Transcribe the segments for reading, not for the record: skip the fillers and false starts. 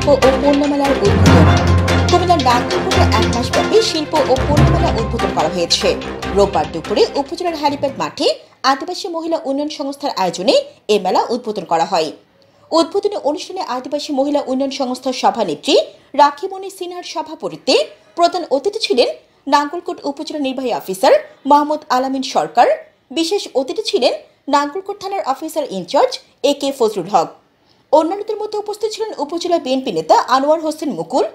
শিল্প ও পণ্য মেলার উদ্বোধন। কুমিল্লার নাঙ্গলকোটে 1 মাসব্যাপী শিল্প ও পণ্য মেলা উদ্বোধন করা হয়েছে। রোববার দুপুরে উপজেলার হ্যালিপ্যাড মাঠে আদিবাসী মহিলা উন্নয়ন সংস্থার আয়োজনে এ মেলা উদ্বোধন করা হয়। উদ্বোধনী অনুষ্ঠানে আদিবাসী মহিলা উন্নয়ন সংস্থার সভানেত্রী রাখিমণি সিনহার সভাপতিত্বে প্রধান অতিথি ছিলেন নাঙ্গলকোট উপজেলা নির্বাহী অফিসার মোহাম্মদ আলামিন সরকার। বিশেষ অতিথি ছিলেন নাঙ্গলকোট থানার অফিসার ইনচার্জ AK ফজলুল হক। অন্যান্যদের মধ্যে উপস্থিত ছিলেন উপজেলা বিএনপি নেতা আনোয়ার হোসেন মুকুল,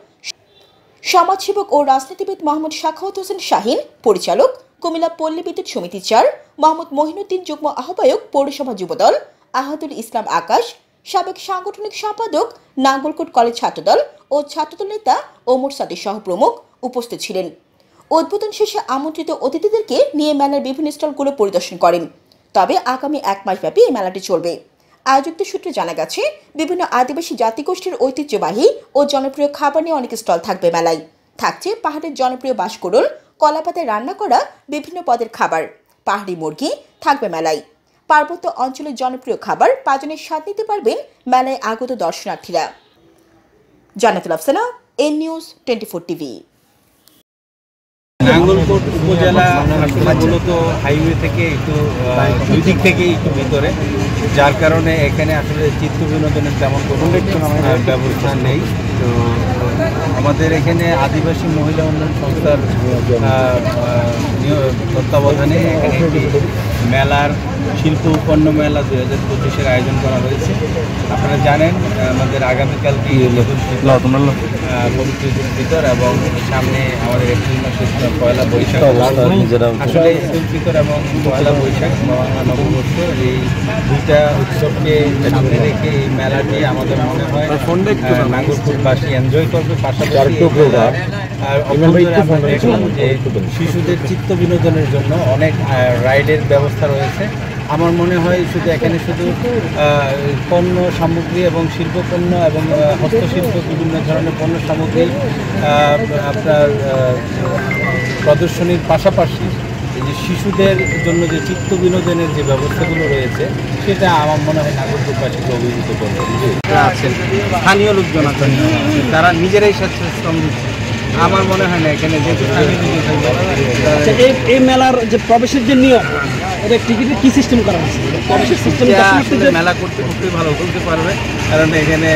সমাজসেবক ও রাজনীতিবিদ মোহাম্মদ সাখাওয়াত হোসেন শাহিন, পরিচালক কুমিল্লা পল্লী বিদ্যুৎ সমিতি চেয়ার মোহাম্মদ মহিনুদ্দিন, যুগ্ম আহ্বায়ক পৌরসভা যুবদল আহাদুল ইসলাম আকাশ, সাবেক সাংগঠনিক সম্পাদক নাঙ্গলকোট কলেজ ছাত্রদল ও ছাত্রদল নেতা ওমর সাদি সহ প্রমুখ উপস্থিত ছিলেন। উদ্বোধন শেষে আমন্ত্রিত অতিথিদেরকে নিয়ে মেলার বিভিন্ন স্টলগুলো পরিদর্শন করেন। তবে আগামী 1 মাসব্যাপী এই মেলাটি চলবে। আয়োজকদের সূত্রে জানা গেছে, বিভিন্ন আদিবাসী জাতিগোষ্ঠীর ঐতিহ্যবাহী ও জনপ্রিয় খাবার নিয়ে অনেক স্টল থাকবে মেলায়। থাকছে পাহাড়ের জনপ্রিয় বাঁশকুড়ুল, কলাপাতায় রান্না করা বিভিন্ন পদের খাবার, পাহাড়ি মুরগি থাকবে মেলায়। পার্বত্য অঞ্চলের জনপ্রিয় খাবার পাজনের স্বাদ নিতে পারবেন মেলায় আগত দর্শনার্থীরা। Jannatul Afsana, N news 24 TV. Nangalkot উপজেলা মূলত হাইওয়ে থেকে একটু দুই দিক থেকেই একটু ভিতরে, যার কারণে এখানে আসলে চিত্ত বিনোদনের তেমন কোনো ব্যবস্থা নেই। তো আমাদের এখানে আদিবাসী মহিলা উন্নয়ন সংস্থার তত্ত্বাবধানে এখানে একটি মেলার শিল্প পণ্য মেলা 2025-এর আয়োজন করা হয়েছে। আপনারা জানেন আমাদের আগামীকালকে পবিত্র ঈদুল ফিতর এবং সামনে আমাদের এপ্রিল মাসের পয়লা বৈশাখ। আসলে ঈদুল ফিতর এবং পয়লা বৈশাখ বাংলা নববর্ষ, এই দুইটা উৎসবকে সামনে রেখে এই মেলাটি আমাদের মনে হয় নাঙ্গলকোটবাসী এনজয় করবে। পাশাপাশি আমরা দেখলাম যে শিশুদের চিত্ত বিনোদনের জন্য অনেক রাইডের ব্যবস্থা রয়েছে। আমার মনে হয় এখানে শুধু পণ্য সামগ্রী এবং শিল্পপণ্য এবং হস্তশিল্প বিভিন্ন ধরনের পণ্য সামগ্রী আপনার প্রদর্শনীর পাশাপাশি এই যে শিশুদের জন্য যে চিত্ত বিনোদনের যে ব্যবস্থাগুলো রয়েছে সেটা আমার মনে হয় নাগরিকবাসীকে অভিভূত করবে। আছেন স্থানীয় লোকজন আছেন, তারা নিজেরাই স্বেচ্ছাশ্রম দিচ্ছে। আমার মনে হয় না এখানে যে এই মেলার যে প্রবেশের যে নিয়ম, এটা টিকিটের কি সিস্টেম করা হয়েছে? প্রবেশের সিস্টেম মেলা করতে খুবই ভালো বলতে পারবে, কারণ এখানে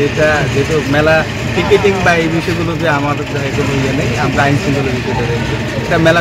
এটা যেহেতু মেলা টিকিটিং বা এই বিষয়গুলো যে আমাদের কোনো ইয়ে নেই, আমরা আইন শৃঙ্খলা বিষয়টা এটা মেলা